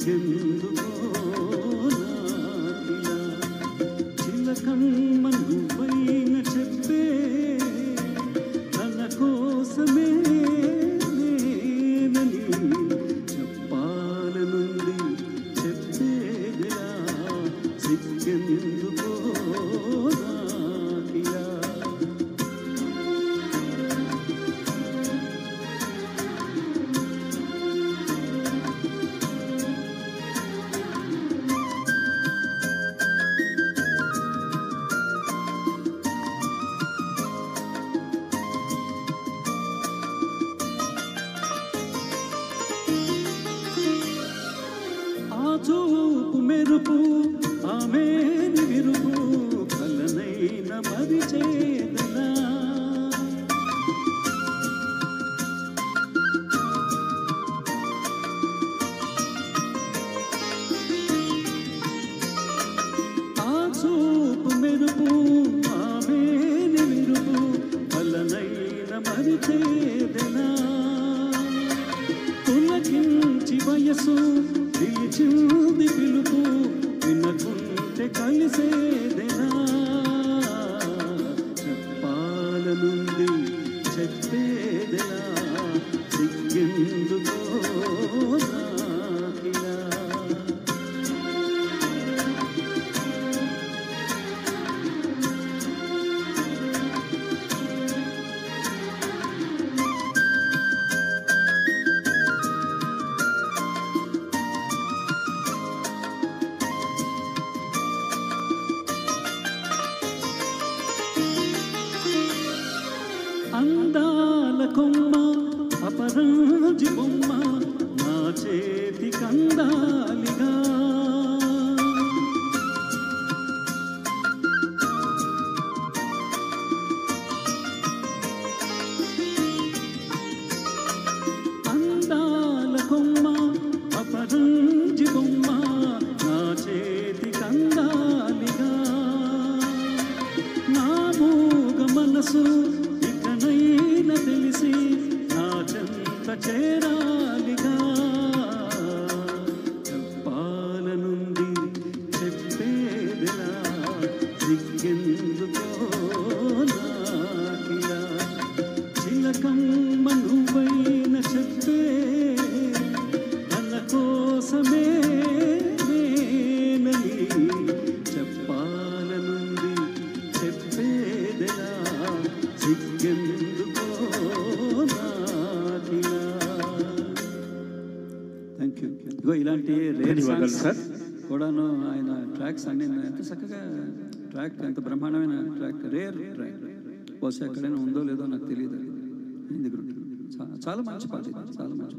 సిగ్గెందుకో నాకిలా చిలకమ్మ నువ్వైన చెప్పే తన కోసమే నేనని చెప్పాలనుంది చెప్పేదిలా సిగ్గెందుకో నాకిలా చూపు మెరుపు ఆమెని విరుపు కలనైన మరిచేదలా ఆ చూపు మెరుపు ఆమెని విరుపు కలనైన మరిచేదలా పులకించి వయసు పిలిచింది పిలుపు వినకుంటే కలిసేదెలా చెప్పాలనుంది చెప్పేదెలా సిగ్గెందుకో నాకిలా అందాల కొమ్మ అపరాజి బొమ్మ నా చేతి కందాలిగా అందాల కొమ్మ అపరాజి బొమ్మ నా చేతి కందాలిగా నా మూగ మనసు తెలిసి నా చెంత చేరాలిగా చెప్పాలనుంది చెప్పేదిలా సిగ్గెందుకో నాకిలా చిలకమ్మ నువ్వైన చెప్పే తన కోసమే నేనని చెప్పాలనుంది చెప్పేదిలా సిగ్గెందుకో నాకిలా. Thank you. ఇగో ఇలాంటి రేర్ సాంగ్స్ కూడాను ఆయన ట్రాక్స్ అన్ని ఎంత చక్కగా ట్రాక్ ఎంత బ్రహ్మాండమైన ట్రాక్ రేర్ ట్రాక్ బహుశా ఎక్కడైనా ఉందో లేదో నాకు తెలియదు. చాలా మంచి పాట, చాలా మంచి